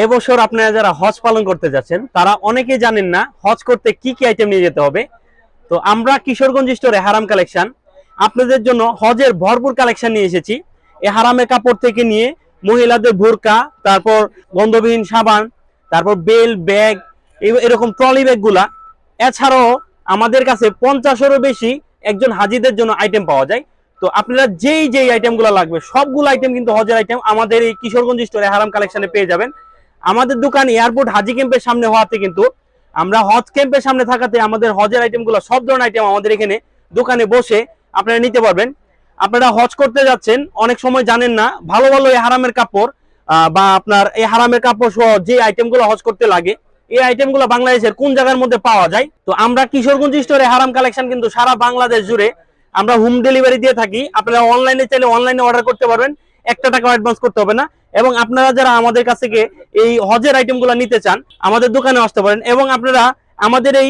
এবছর আপনারা যারা হজ পালন করতে যাচ্ছেন তারা অনেকেই জানেন না হজ করতে কি কি আইটেম নিয়ে যেতে হবে। তো আমরা কিশোরগঞ্জ স্টোরে হারাম কালেকশন আপনাদের জন্য হজের ভরপুর কালেকশন নিয়ে এসেছি। এই হারামের কাপড় থেকে নিয়ে মহিলাদের বোরকা, তারপর গন্ধবিহীন সাবান, তারপর বেল ব্যাগ, এরকম ট্রলি ব্যাগ গুলা। এছাড়াও আমাদের কাছে 50-এরও বেশি একজন হাজিদের জন্য আইটেম পাওয়া যায়। তো আপনারা যেই আইটেমগুলো লাগবে সবগুলো আইটেম কিন্তু হজের আইটেম আমাদের এই কিশোরগঞ্জ স্টোরে হারাম কালেকশনে পেয়ে যাবেন। আমাদের দোকান এয়ারপোর্ট হাজি ক্যাম্পের সামনে হওয়াতে কিন্তু আমরা হজ ক্যাম্পের সামনে থাকাতে আমাদের হজের আইটেমগুলো সব ধরনের আইটেম আমাদের এখানে দোকানে বসে আপনারা নিতে পারবেন। আপনারা হজ করতে যাচ্ছেন, অনেক সময় জানেন না ভালো ভালো এই হারামের কাপড় বা আপনার এই হারামের কাপড় সহ যে আইটেমগুলো হজ করতে লাগে, এই আইটেমগুলো বাংলাদেশের কোন জায়গার মধ্যে পাওয়া যায়। তো আমরা কিশোরগঞ্জ স্টোরে হারাম কালেকশন কিন্তু সারা বাংলাদেশ জুড়ে আমরা হোম ডেলিভারি দিয়ে থাকি। আপনারা অনলাইনে চাইলে অনলাইনে অর্ডার করতে পারবেন, একটা টাকা অ্যাডভান্স করতে হবে না। এবং আপনারা যারা আমাদের কাছ থেকে এই হজের আইটেমগুলো নিতে চান আমাদের দোকানে আসতে পারেন। এবং আপনারা আমাদের এই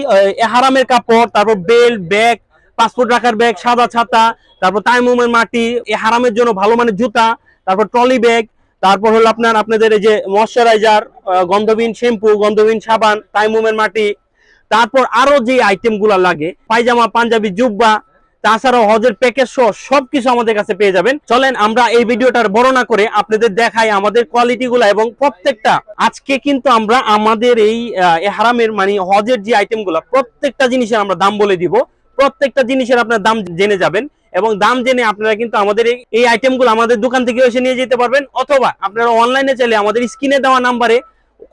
হারামের কাপড়, তারপর বেল ব্যাগ, পাসপোর্ট রাখার ব্যাগ, সাদা ছাতা, তারপর তাইমুমের মাটি, এই হারামের জন্য ভালো মানের জুতা, তারপর ট্রলি ব্যাগ, তারপর হলো আপনাদের এই যে ময়শ্চারাইজার, গন্ধবিহীন শ্যাম্পু, গন্ধবিহীন সাবান, তাইমুমের মাটি, তারপর আরো যে আইটেমগুলো লাগে পায়জামা, পাঞ্জাবি, জুব্বা, তাছাড়াও হজের প্যাকেজ সহ সবকিছু আমাদের কাছে পেয়ে যাবেন। চলেন আমরা এই ভিডিওটার বর্ণনা করে আপনাদের দেখাই আমাদের কোয়ালিটি গুলা এবং প্রত্যেকটা। আজকে কিন্তু আমরা আমাদের এই হারামের মানে হজের যে আইটেম গুলা প্রত্যেকটা জিনিসের আমরা দাম বলে দিব। প্রত্যেকটা জিনিসের আপনার দাম জেনে যাবেন এবং দাম জেনে আপনারা কিন্তু আমাদের এই আইটেমগুলো আমাদের দোকান থেকে এসে নিয়ে যেতে পারবেন। অথবা আপনারা অনলাইনে চাইলে আমাদের স্ক্রিনে দেওয়া নাম্বারে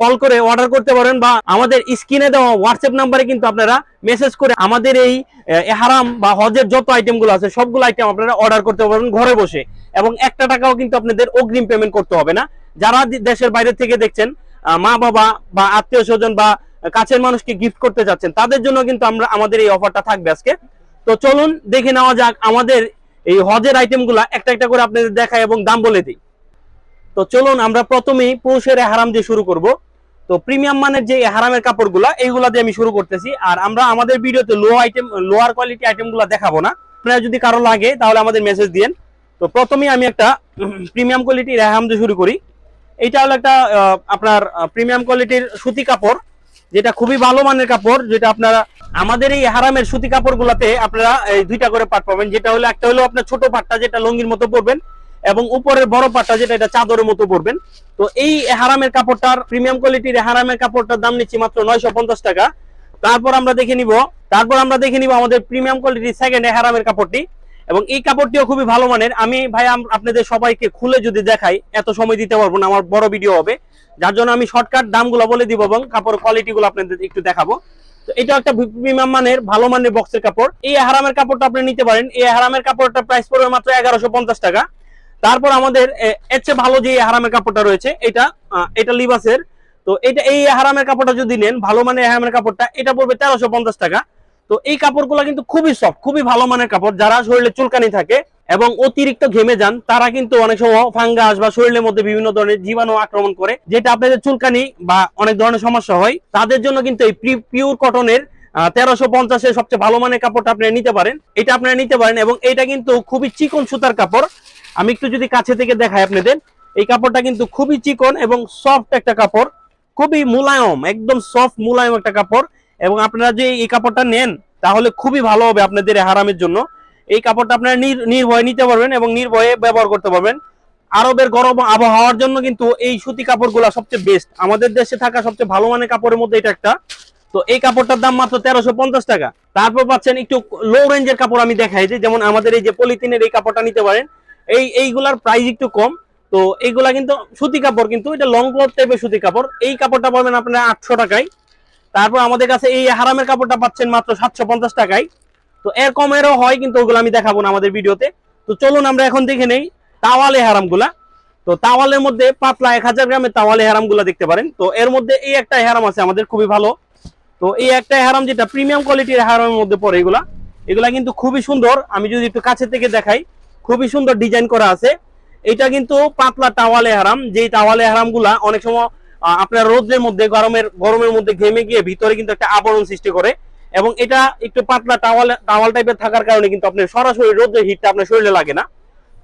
কল করে অর্ডার করতে পারেন, বা আমাদের স্ক্রিনে দেওয়া হোয়াটসঅ্যাপ নাম্বারে কিন্তু আপনারা মেসেজ করে আমাদের এই হারাম বা হজের যত আইটেমগুলো আছে সবগুলো আইটেম আপনারা অর্ডার করতে পারবেন ঘরে বসে। এবং একটা টাকাও কিন্তু আপনাদের অগ্রিম পেমেন্ট করতে হবে না। যারা দেশের বাইরে থেকে দেখছেন, মা বাবা বা আত্মীয় স্বজন বা কাছের মানুষকে গিফট করতে যাচ্ছেন, তাদের জন্য কিন্তু আমাদের এই অফারটা থাকবে আজকে। তো চলুন দেখে নেওয়া যাক আমাদের এই হজের আইটেমগুলো একটা একটা করে আপনাদের দেখাই এবং দাম বলে দিই। তো চলুন আমরা প্রথমেই পুরুষের হারাম দিয়ে শুরু করব। তো প্রিমিয়াম মানের যে হারামের কাপড়গুলা এইগুলা দিয়ে আমি শুরু করতেছি। আর আমরা আমাদের ভিডিওতে লোয়ার কোয়ালিটি আইটেমগুলো দেখাবো না। আপনারা যদি কারো লাগে তাহলে আমাদের মেসেজ দিয়েন। তো প্রথমেই আমি একটা প্রিমিয়াম কোয়ালিটির হারাম দিয়ে শুরু করি। এইটা হলো একটা আপনার প্রিমিয়াম কোয়ালিটির সুতি কাপড়, যেটা খুবই ভালো মানের কাপড়। যেটা আপনারা আমাদের এই হারামের সুতি কাপড়গুলাতে আপনারা এই দুইটা করে পাট পাবেন। যেটা হলো একটা হলো আপনার ছোট পাটটা, যেটা লঙ্গির মতো পরবেন, এবং উপরের বড় পাটটা যেটা এটা চাদরের মতো পরবেন। তো এই হারামের কাপড়টার প্রিমিয়াম কোয়ালিটির হারামের কাপড়টার দাম নিচ্ছি মাত্র 950 টাকা। তারপর আমরা দেখে নিব আমাদের প্রিমিয়াম কোয়ালিটির সেকেন্ড হারামের কাপড়টি। এবং এই কাপড়টিও খুবই ভালো মানের। আমি ভাই আপনাদের সবাইকে খুলে যদি দেখাই এত সময় দিতে পারবো না, আমার বড় ভিডিও হবে, যার জন্য আমি শর্টকাট দামগুলো বলে দিব এবং কাপড় কোয়ালিটিগুলো আপনাদের একটু দেখাবো। তো এটা একটা প্রিমিয়াম মানের ভালো মানের বক্সের কাপড়। এই হারামের কাপড়টা আপনি নিতে পারেন। এই হারামের কাপড়টা প্রাইস পড়বে মাত্র 1150 টাকা। তারপর আমাদের এর চেয়ে ভালো যে হারামের কাপড়টা রয়েছে এটা লিবাসের। তো এই হারামের কাপড়টা যদি নেন ভালো মানের হারামের কাপড়টা, এটা পড়বে 1350 টাকা। তো এই কাপড়গুলো কিন্তু খুবই সফট, খুবই ভালো মানের কাপড়। যারা শরীরে চুলকানি থাকে এবং অতিরিক্ত ঘেমে যান তারা কিন্তু অনেক সময় ফাঙ্গাস বা শরীরের মধ্যে বিভিন্ন ধরনের জীবাণু আক্রমণ করে, যেটা আপনাদের চুলকানি বা অনেক ধরনের সমস্যা হয়, তাদের জন্য কিন্তু এই পিওর কটনের 1350-এর সবচেয়ে ভালো মানের কাপড়টা আপনারা নিতে পারেন। এটা আপনারা নিতে পারেন। এবং এটা কিন্তু খুবই চিকন সুতার কাপড়। আমি একটু যদি কাছে থেকে দেখাই আপনাদের, এই কাপড়টা কিন্তু খুবই চিকন এবং সফট একটা কাপড়, খুবই মুলায়ম, একদম সফট মুলায়ম একটা কাপড়। এবং আপনারা যে এই কাপড়টা নেন তাহলে খুবই ভালো হবে আপনাদের হারামের জন্য। এই কাপড়টা আপনারা নির্ভয়ে নিতে পারবেন এবং নির্ভয়ে ব্যবহার করতে পারবেন। আরবের গরম আবহাওয়ার জন্য কিন্তু এই সুতি কাপড়গুলো সবচেয়ে বেস্ট। আমাদের দেশে থাকা সবচেয়ে ভালো মানের কাপড়ের মধ্যে এটা একটা। তো এই কাপড়টার দাম মাত্র 1350 টাকা। তারপর পাচ্ছেন একটু লো রেঞ্জের কাপড়। আমি দেখাই যে যেমন আমাদের এই যে পলিথিনের এই কাপড়টা নিতে পারেন। এইগুলার প্রাইস একটু কম। তো এইগুলা কিন্তু সুতি কাপড়, কিন্তু এটা লং ক্লথ টাইপের সুতি কাপড়। এই কাপড়টা পাবেন আপনারা 800 টাকায়। তারপর আমাদের কাছে এই হারামের কাপড়টা পাচ্ছেন মাত্র 750 টাকায়। তো এর কমেরও হয়, কিন্তু ওগুলো আমি দেখাবো না আমাদের ভিডিওতে। তো চলুন আমরা এখন দেখে নেই তাওয়ালে হারামগুলা। তো তাওয়ালের মধ্যে পাতলা 1000 গ্রামের তাওয়ালে হারামগুলা দেখতে পারেন। তো এর মধ্যে এই একটা হারাম আছে আমাদের খুবই ভালো। তো এই একটা হারাম যেটা প্রিমিয়াম কোয়ালিটির হারামের মধ্যে পড়ে, এগুলা কিন্তু খুবই সুন্দর। আমি যদি একটু কাছে থেকে দেখাই, খুবই সুন্দর ডিজাইন করা আছে। এটা কিন্তু পাতলা টাওয়ালে হারাম। যেই টাওয়ালে হারামগুলা অনেক সময় আপনার রোদের মধ্যে গরমের মধ্যে ঘেমে গিয়ে ভিতরে কিন্তু একটা আবরণ সৃষ্টি করে। এবং এটা একটু পাতলা টাওয়াল টাইপের থাকার কারণে কিন্তু আপনার সরাসরি রোদের হিটটা আপনার শরীরে লাগে না।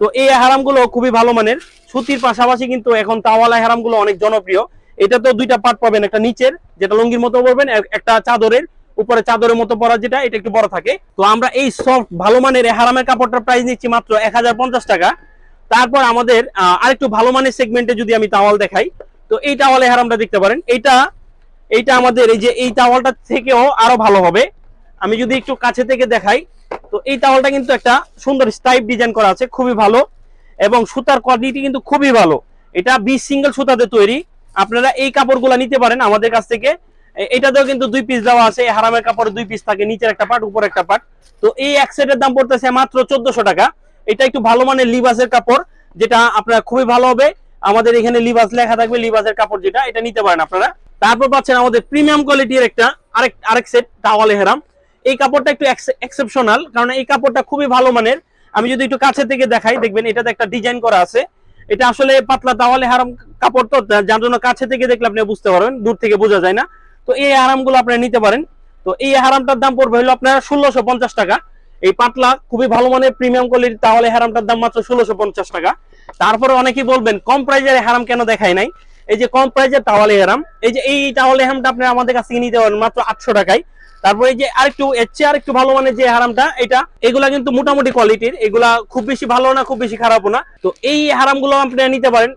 তো এই হারামগুলো খুবই ভালো মানের। সুতির পাশাপাশি কিন্তু এখন তাওয়ালা হারামগুলো অনেক জনপ্রিয়। এটা তো দুইটা পার্ট পাবেন, একটা নিচের যেটা লুঙ্গির মতো পরবেন, একটা চাদরের উপরে চাদরের মতো পরা যেটা, এটা একটু বড় থাকে। তো আমরা এই সফট ভালো মানের হারামের কাপড়টার প্রাইস নিচ্ছি মাত্র 1050 টাকা। তারপর আমাদের আরেকটু ভালো মানের সেগমেন্টে যদি আমি টাওয়াল দেখাই, তো এই টাওয়ালে হারামটা দেখতে পারেন। এইটা আমাদের এই যে এই টাওয়ালটা থেকেও আরো ভালো হবে। আমি যদি একটু কাছে থেকে দেখাই, তো এই টাওয়ালটা কিন্তু একটা সুন্দর স্টাইপ ডিজাইন করা আছে, খুবই ভালো, এবং সুতার কোয়ালিটি কিন্তু খুবই ভালো। এটা 20 সিঙ্গেল সুতাতে তৈরি। আপনারা এই কাপড়গুলো নিতে পারেন আমাদের কাছ থেকে। এটাতেও কিন্তু 2 পিস দেওয়া আছে, হারামের কাপড়ে 2 পিস থাকে, নিচের একটা পার্ট উপর একটা পার্ট। তো এই এক সেটের দাম পড়তেছে মাত্র 1400 টাকা। এটা একটু ভালো মানের লিবাসের কাপড়, যেটা আপনারা খুবই ভালো হবে। আমাদের এখানে লিবাস লেখা থাকবে, লিবাসের কাপড় যেটা, এটা নিতে পারেন আপনারা। তারপর পাচ্ছেন আমাদের প্রিমিয়াম কোয়ালিটির একটা আরেক সেট টাওয়ালে হেরাম। এই কাপড়টা একটু এক্সেপশনাল, কারণ এই কাপড়টা খুবই ভালো মানের। আমি যদি একটু কাছে থেকে দেখাই, দেখবেন এটাতে একটা ডিজাইন করা আছে। এটা আসলে পাতলা টাওয়ালে হারাম কাপড়, তো যার জন্য কাছে থেকে দেখলে আপনি বুঝতে পারবেন, দূর থেকে বোঝা যায় না। তো এই হারামগুলো আপনারা নিতে পারেন। তো এই হারামটার দাম পড়বে হলো আপনার 1650 টাকা। এই পাতলা খুবই ভালো মানের প্রিমিয়াম কোয়ালিটির টাওয়ালে হারামটার দাম মাত্র 1650 টাকা। তারপরে অনেকেই বলবেন কম প্রাইজের হারাম কেন দেখাই নাই। এই যে কম প্রাইজের টাওয়ালে হারাম, এই যে এই টাওয়ালে হারামটা আপনি আমাদের কাছে নিতে পারেন মাত্র 800 টাকায়। তারপরে এই যে আরেকটু ভালো মানের যে হারামটা, এগুলা কিন্তু মোটামুটি কোয়ালিটির, এগুলা খুব বেশি ভালো না, খুব বেশি খারাপও না। তো এই হারামগুলো আপনারা নিতে পারেন।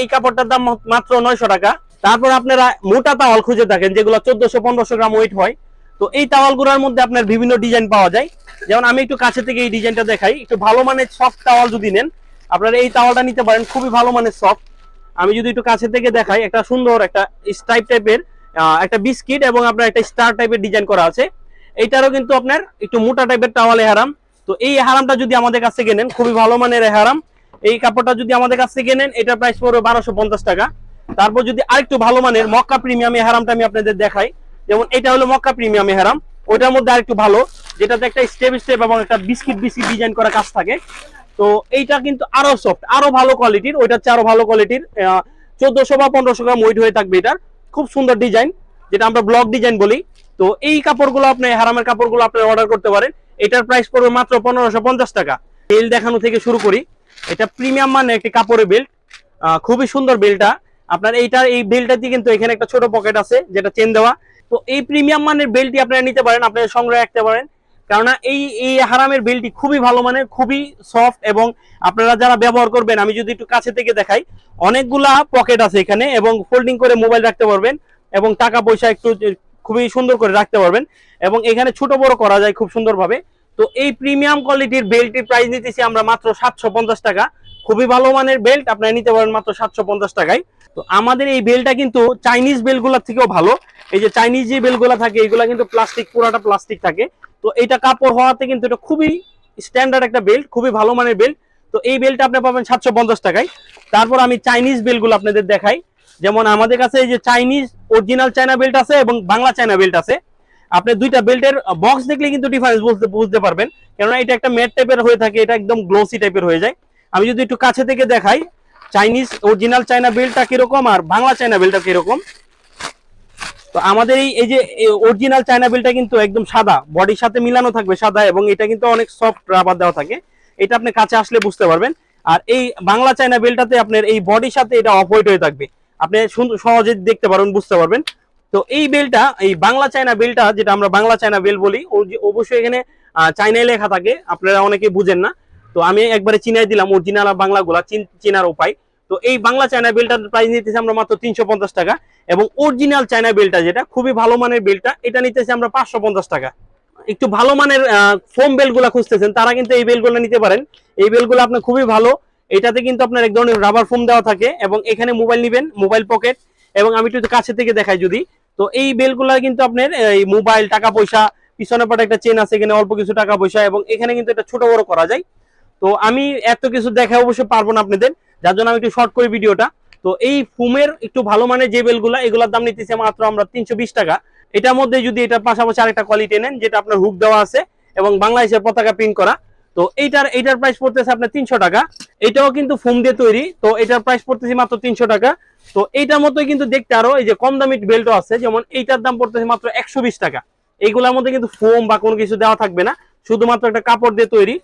এই কাপড়টার দাম মাত্র 900 টাকা। তারপর আপনারা মোটা তাওয়াল খুঁজে থাকেন, যেগুলো 1400-1500 গ্রাম ওয়েট হয়। তো এই তাওয়ালগুলোর মধ্যে আপনার বিভিন্ন ডিজাইন পাওয়া যায়। যেমন আমি একটু কাছে থেকে এই ডিজাইনটা দেখাই। একটু ভালো মানের সফট টাওয়াল যদি নেন, আপনারা এই টাওয়ালটা নিতে পারেন, খুবই ভালো মানের সফট। আমি যদি একটু কাছে থেকে দেখাই, একটা সুন্দর একটা স্ট্রাইপ টাইপের একটা বিস্কিট এবং আপনার একটা স্টার টাইপের ডিজাইন করা আছে। এইটারও কিন্তু আপনার একটু মোটা টাইপের টাওয়ালে হারাম। তো এই হারামটা যদি আমাদের কাছ থেকে নেন, খুবই ভালো মানের হারাম। এই কাপড়টা যদি আমাদের কাছ থেকে নেন, এটার প্রাইস পড়বে 1250 টাকা। তারপর যদি আরেকটু ভালো মানের মক্কা প্রিমিয়াম হারামটা আমি আপনাদের দেখাই, যেমন এটা হলো মক্কা প্রিমিয়াম হারাম, ওইটার মধ্যে আরেকটু ভালো, যেটাতে একটা স্টেপ এবং একটা বিস্কিট ডিজাইন করা কাজ থাকে। তো এইটা কিন্তু আরো সফট, আরো ভালো কোয়ালিটির, ওইটার চেয়ে আরো ভালো কোয়ালিটির। 1400 বা 1500 গ্রাম ওয়েট হয়ে থাকবে এটার। খুব সুন্দর ডিজাইন, যেটা আমরা ব্লক ডিজাইন বলি। তো এই কাপড়গুলো আপনি হারামের কাপড়গুলো আপনি অর্ডার করতে পারেন। এটার প্রাইস পড়বে মাত্র 1550 টাকা। বেল্ট দেখানো থেকে শুরু করি। এটা প্রিমিয়াম মানে একটি কাপড়ের বেল্ট, খুবই সুন্দর বেল্টটা। আপনার এই বেল্টটাতে কিন্তু এখানে একটা ছোট পকেট আছে, যেটা চেন দেওয়া। তো এই প্রিমিয়াম মানের বেল্টটি আপনারা নিতে পারেন, আপনারা সংগ্রহে রাখতে পারেন। কেননা এই হারামের বেল্টটি খুবই ভালো মানের, খুবই সফট, এবং আপনারা যারা ব্যবহার করবেন, আমি যদি একটু কাছে থেকে দেখাই, অনেকগুলা পকেট আছে এখানে, এবং ফোল্ডিং করে মোবাইল রাখতে পারবেন, এবং টাকা পয়সা একটু খুবই সুন্দর করে রাখতে পারবেন, এবং এখানে ছোট বড় করা যায় খুব সুন্দরভাবে। তো এই প্রিমিয়াম কোয়ালিটির বেল্টটির প্রাইস নিতেছি আমরা মাত্র 750 টাকা। খুবই ভালো মানের বেল্ট আপনারা নিতে পারেন মাত্র 750 টাকায়। তো আমাদের এই বেল্টটা কিন্তু চাইনিজ বেল্টগুলোর থেকেও ভালো। এই যে চাইনিজ যে বেল্টগুলো থাকে, এগুলো কিন্তু প্লাস্টিক, পুরাটা প্লাস্টিক থাকে। তো এটা কাপড় হওয়াতে কিন্তু এটা খুবই স্ট্যান্ডার্ড একটা বেল্ট, খুবই ভালো মানের বেল্ট। তো এই বেল্টটা আপনি পাবেন 750 টাকায়। তারপর আমি চাইনিজ বেল্টগুলো আপনাদের দেখাই। যেমন আমাদের কাছে এই যে চাইনিজ অরিজিনাল চায়না বেল্ট আছে এবং বাংলা চায়না বেল্ট আছে। আপনি দুইটা বেল্টের বক্স দেখলে কিন্তু ডিফারেন্স বুঝতে পারবেন, কেননা এটা একটা ম্যাট টাইপের হয়ে থাকে, এটা একদম গ্লোসি টাইপের হয়ে যায়। আমি যদি একটু কাছে থেকে দেখাই, চাইনিজ অরিজিনাল চায়না বেল্টটা কিরকম আর বাংলা চায়না বেল্টটা কিরকম। তো আমাদের এই যে অরিজিনাল চায়না বেল্টটা কিন্তু একদম সাদা, বডির সাথে মিলানো থাকবে সাদা, এবং এটা কিন্তু অনেক সফট রাবার দেওয়া থাকে। এটা আপনি কাছে আসলে বুঝতে পারবেন। আর এই বাংলা চায়না বেল্টটাতে আপনার এই বডির সাথে এটা অফ হোয়াইট হয়ে থাকবে, আপনি সহজে দেখতে পারবেন, বুঝতে পারবেন। তো এই বেল্টটা, এই বাংলা চায়না বেল্টটা, যেটা আমরা বাংলা চায়না বেল্ট বলি, অবশ্যই এখানে চায়নায় লেখা থাকে, আপনারা অনেকে বুঝেন না। তো আমি একবারে চিনাই দিলাম অরিজিনাল আর বাংলাগুলা চিনার উপায়। তো এই বাংলা চায়না বেল্টটার প্রাইস নিতেছি আমরা মাত্র 350 টাকা, এবং অরিজিনাল চায়না বেল্টটা, যেটা খুবই ভালো মানের বেল্টটা, এটা নিতেছি আমরা 550 টাকা। একটু ভালো মানের ফোম বেল্ট গুলা খুঁজতেছেন, তারা কিন্তু এই বেল্ট গুলো নিতে পারেন। এই বেল্ট গুলো আপনার খুবই ভালো। এটাতে কিন্তু আপনার এক ধরনের রাবার ফোম দেওয়া থাকে, এবং এখানে মোবাইল নিবেন, মোবাইল পকেট। এবং আমি একটু কাছে থেকে দেখাই যদি, তো এই বেল্ট গুলা কিন্তু আপনার এই মোবাইল, টাকা পয়সা, পিছনে পাটে একটা চেন আছে, এখানে অল্প কিছু টাকা পয়সা, এবং এখানে কিন্তু এটা ছোট বড় করা যায়। তো আমি এত কিছু দেখা অবশ্যই পারবো না আপনাদের, যার জন্য আমি একটু শর্ট করি ভিডিওটা। তো এই ফুমের একটু ভালো মানের যে বেলগুলা, এগুলোর দাম নিতেছে মাত্র আমরা 320 টাকা। এটার মধ্যে যদি এটার পাশাপাশি আরেকটা কোয়ালিটি নেন, যেটা আপনার হুক দেওয়া আছে এবং বাংলাদেশের পতাকা প্রিন্ট করা, তো এইটার প্রাইস পড়তেছে আপনার 300 টাকা। এটাও কিন্তু ফুম দিয়ে তৈরি, তো এটার প্রাইস পড়তেছে মাত্র 300 টাকা। তো এইটার মতোই কিন্তু দেখতে আরো এই যে কম দামি বেল্টও আছে, যেমন এইটার দাম পড়তেছে মাত্র 120 টাকা। এইগুলোর মধ্যে কিন্তু ফোম বা কোনো কিছু দেওয়া থাকবে না, শুধুমাত্র একটা কাপড় দিয়ে তৈরি,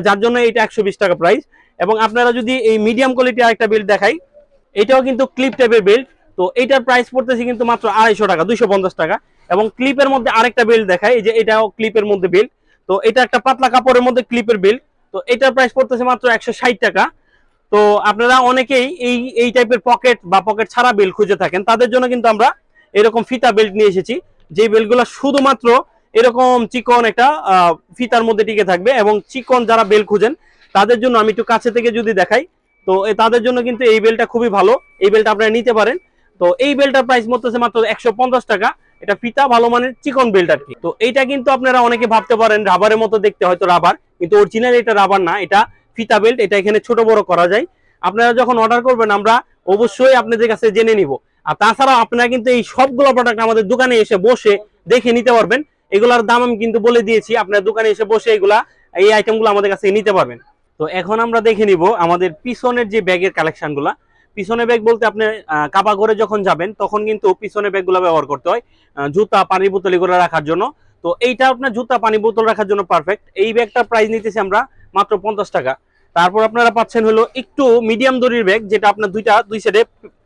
যার জন্য এটা 120 টাকা প্রাইস। এবং আপনারা যদি এই মিডিয়াম কোয়ালিটি আরেকটা বেল্ট দেখাই, এটাও কিন্তু ক্লিপ টাইপের বেল্ট, তো এইটার প্রাইস পড়তেছে কিন্তু মাত্র 250 টাকা, 250 টাকা। এবং ক্লিপের মধ্যে আরেকটা বেল্ট দেখায়, এই যে এটাও ক্লিপের মধ্যে বেল্ট। তো এটা একটা পাতলা কাপড়ের মধ্যে ক্লিপের বেল্ট। তো এটার প্রাইস পড়তেছে মাত্র 160 টাকা। তো আপনারা অনেকেই এই টাইপের পকেট বা পকেট ছাড়া বেল্ট খুঁজে থাকেন, তাদের জন্য কিন্তু আমরা এরকম ফিতা বেল্ট নিয়ে এসেছি, যে বেল্টগুলো শুধুমাত্র এরকম চিকন একটা ফিতার মধ্যে টিকে থাকবে। এবং চিকন যারা বেল্ট খুঁজেন তাদের জন্য আমি একটু কাছে থেকে যদি দেখাই, তো তাদের জন্য কিন্তু এই বেল্টটা খুবই ভালো, এই বেল্টটা আপনারা নিতে পারেন। তো এই বেল্টটার প্রাইস মধ্যে মাত্র 150 টাকা। এটা ফিতা ভালো মানের চিকন বেল্ট আর কি। তো এইটা কিন্তু আপনারা অনেকে ভাবতে পারেন রাবারের মতো দেখতে, হয়তো রাবার, কিন্তু অরিজিনাল এটা রাবার না, এটা ফিতা বেল্ট। এটা এখানে ছোট বড় করা যায়। আপনারা যখন অর্ডার করবেন আমরা অবশ্যই আপনাদের কাছে জেনে নিব। আর তাছাড়াও আপনারা কিন্তু এই সবগুলো প্রোডাক্ট আমাদের দোকানে এসে বসে দেখে নিতে পারবেন। এগুলার দাম আমি কিন্তু বলে দিয়েছি, আপনার দোকানে এসে বসে এই আইটেমগুলো আমাদের কাছে নিতে পারবেন। তো এখন আমরা দেখে নিব আমাদের পিছনের যে ব্যাগের কালেকশনগুলা। পিছনে ব্যাগ বলতে আপনি কাবা ঘরে যখন যাবেন তখন কিন্তু পিছনে ব্যাগগুলো ব্যবহার করতে হয়, জুতা পানির বোতল এগুলো রাখার জন্য। তো এইটা আপনার জুতা পানি বোতল রাখার জন্য পারফেক্ট। এই ব্যাগটার প্রাইস নিতেছি আমরা মাত্র 50 টাকা। তারপর আপনারা পাচ্ছেন হলো একটু মিডিয়াম দড়ির ব্যাগ, যেটা আপনার দুই সাইডে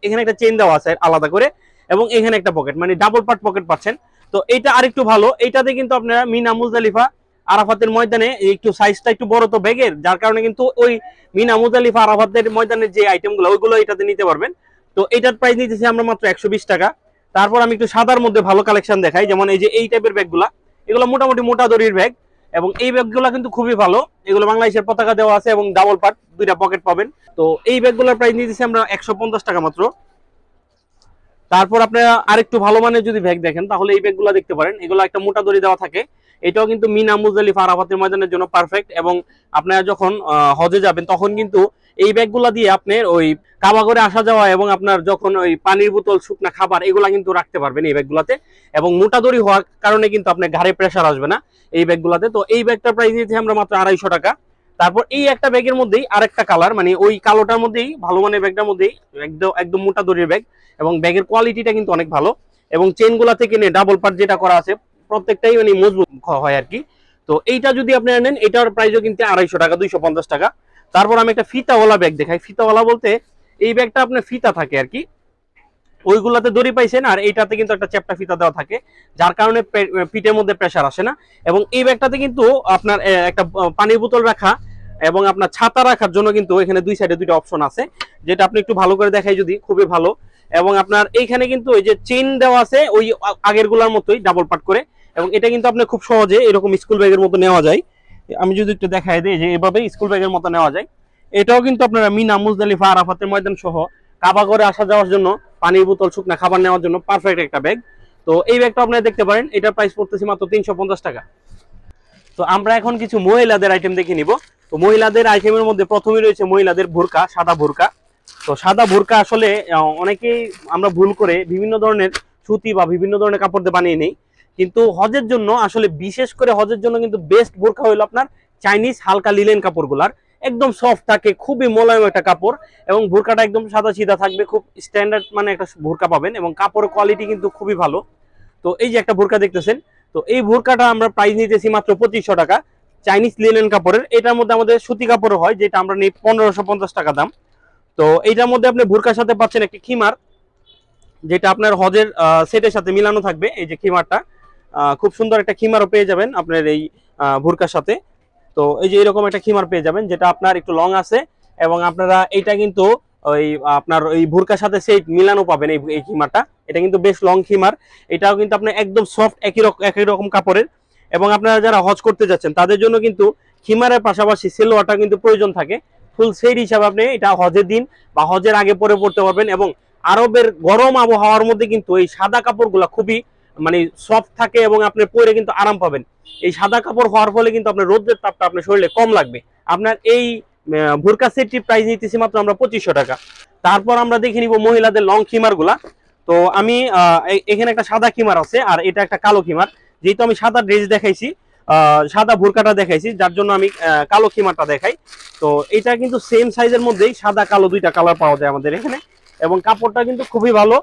এখানে একটা চেইন দেওয়া আছে আলাদা করে, এবং এখানে একটা পকেট, মানে ডাবল পার্ট পকেট পাচ্ছেন। তো এইটা আরেকটু ভালো, এইটাতে কিন্তু আপনারা মিনা মুজদালিফা আরাফাতের ময়দানে একটু সাইজটা একটু বড় তো ব্যাগের, যার কারণে কিন্তু ওই মিনা মুজদালিফা আরাফাতের ময়দানের যে আইটেমগুলো ওইগুলো এটাতে নিতে পারবেন। তো এইটার প্রাইস নিতেছি আমরা মাত্র 120 টাকা। তারপর আমি একটু সাদার মধ্যে ভালো কালেকশন দেখাই, যেমন এই যে এই টাইপের ব্যাগগুলা, এগুলো মোটামুটি মোটা দড়ির ব্যাগ, এবং এই ব্যাগগুলো কিন্তু খুবই ভালো। এগুলো বাংলাদেশের পতাকা দেওয়া আছে এবং ডাবল পার্ট, দুইটা পকেট পাবেন। তো এই ব্যাগগুলোর প্রাইস নিতেছি আমরা 150 টাকা মাত্র। তারপর আপনারা আরেকটু ভালো মানের যদি ব্যাগ দেখেন তাহলে এই ব্যাগগুলো দেখতে পারেন, এগুলো একটা মোটা দড়ি দেওয়া থাকে। এটাও কিন্তু মিনা মুজদালিফা আরাফাতের ময়দানের জন্য পারফেক্ট। এবং আপনারা যখন হজে যাবেন তখন কিন্তু এই ব্যাগগুলো দিয়ে আপনার ওই কাবা করে আসা যাওয়া, এবং আপনার যখন ওই পানির বোতল শুকনা খাবার এগুলা কিন্তু রাখতে পারবেন এই ব্যাগগুলোতে। এবং মোটা দড়ি হওয়ার কারণে কিন্তু আপনার ঘাড়ে প্রেসার আসবে না এই ব্যাগগুলোতে। তো এই ব্যাগটার প্রাইস নিয়েছি আমরা মাত্র 250 টাকা। তারপর এই একটা ব্যাগের মধ্যেই আরেকটা কালার, মানে ওই কালোটার মধ্যেই ভালো মানের ব্যাগটার মধ্যেই একদম একদম মোটা দড়ির ব্যাগ, এবং ব্যাগের কোয়ালিটিটা কিন্তু অনেক ভালো। এবং চেনগুলা থেকে নিয়ে ডাবল পার্ট যেটা করা আছে প্রত্যেকটাই মানে মজবুত হয় আর কি। তো এইটা যদি আপনারা নেন এটার প্রাইসও কিন্তু 250 টাকা, 250 টাকা। তারপর আমি একটা ফিতাওয়ালা ব্যাগ দেখাই। ফিতাওয়ালা বলতে এই ব্যাগটা আপনার ফিতা থাকে আর কি, ওইগুলাতে দড়ি পাইছেন, আর এইটাতে কিন্তু একটা চ্যাপ্টা ফিতা দেওয়া থাকে, যার কারণে পিঠের মধ্যে প্রেসার আসে না। এবং এই ব্যাগটাতে কিন্তু আপনার একটা পানির বোতল রাখা এবং আপনার ছাতা রাখার জন্য কিন্তু এখানে দুই সাইডে দুইটা অপশন আছে, যেটা আপনি একটু ভালো করে দেখাই যদি খুবই ভালো। এবং আপনার এইখানে কিন্তু এই যে চেইন দেওয়া আছে ওই আগের গুলার মতোই ডাবল পার্ট করে, এবং এটা কিন্তু আপনি খুব সহজে এরকম স্কুল ব্যাগের মতো নেওয়া যায়। আমি যদি একটু দেখাই দিই যে এভাবে স্কুল ব্যাগের মতো নেওয়া যায়। এটাও কিন্তু আপনারা মিনা মুজদালিফা আরাফাতের ময়দান সহ কাবা করে আসা যাওয়ার জন্য, পানির বোতল শুকনা খাবার নেওয়ার জন্য পারফেক্ট একটা ব্যাগ। তো এই ব্যাগটা আপনারা দেখতে পারেন, এটার প্রাইস পড়তেছে মাত্র 350 টাকা। তো আমরা এখন কিছু মহিলাদের আইটেম দেখে নিব। তো মহিলাদের আইটেমের মধ্যে প্রথমে রয়েছে মহিলাদের বোরকা, সাদা বোরকা। তো সাদা বোরকা আসলে অনেকেই আমরা ভুল করে বিভিন্ন ধরনের সুতি বা বিভিন্ন ধরনের কাপড় দিয়ে বানিয়ে নেই, কিন্তু হজের জন্য আসলে বিশেষ করে হজের জন্য কিন্তু বেস্ট বোরকা হলো আপনার চাইনিজ হালকা লিলেন কাপড়গুলার। একদম সফট থাকে, খুবই মোলায়েম একটা কাপড়, এবং বোরকাটা একদম সাদা সিধা থাকবে, খুব স্ট্যান্ডার্ড মানে একটা বোরকা পাবেন, এবং কাপড়ের কোয়ালিটি কিন্তু খুবই ভালো। তো এই যে একটা বোরকা দেখতেছেন, তো এই বোরকাটা আমরা প্রাইস নিতেছি মাত্র 2500 টাকা, চাইনিজ লিনেন কাপড়ের। এটার মধ্যে আমাদের সুতি কাপড় হয়, যেটা আমরা নিই 1550 টাকা দাম। তো এইটার মধ্যে আপনি বোরকার সাথে পাচ্ছেন একটি খিমার, যেটা আপনার হজের সেটের সাথে মিলানো থাকবে। এই যে খিমারটা, খুব সুন্দর একটা খিমারও পেয়ে যাবেন আপনার এই বোরকার সাথে। তো এই যে এরকম একটা খিমার পেয়ে যাবেন, যেটা আপনার একটু লং আছে, এবং আপনারা এইটা কিন্তু ওই আপনার ওই বোরকার সাথে সেই মিলানো পাবেন এই খিমারটা। এটা কিন্তু বেশ লং খিমার। এটাও কিন্তু আপনার একদম সফট একই রকম কাপড়ের। এবং আপনারা যারা হজ করতে যাচ্ছেন তাদের জন্য কিন্তু খিমারের পাশাপাশি সেলোয়ারটা কিন্তু প্রয়োজন থাকে। ফুল সেট হিসাবে আপনি এটা হজের দিন বা হজের আগে পরে পড়তে পারবেন। এবং আরবের গরম আবহাওয়ার মধ্যে কিন্তু এই সাদা কাপড়গুলো খুবই মানে সফট থাকে, এবং আপনি পরে কিন্তু আরাম পাবেন। এই সাদা কাপড় হওয়ার ফলে কিন্তু আপনার রোদের তাপটা আপনার শরীরে কম লাগবে। আপনার এই বোরকা সেটটির প্রাইস নিতেছি মাত্র আমরা 2500 টাকা। তারপর আমরা দেখে নিব মহিলাদের লং খিমার গুলা। তো আমি এখানে একটা সাদা খিমার আছে, আর এটা একটা কালো খিমার। যেহেতু আমি সাদা ড্রেস দেখাইছি, সাদা বোরকাটা দেখাইছি, যার জন্য আমি কালো খিমারটা দেখাই। তো এটা কিন্তু সেম সাইজের মধ্যেই সাদা কালো দুইটা কালার পাওয়া যায় আমাদের এখানে, এবং কাপড়টা কিন্তু খুবই ভালো,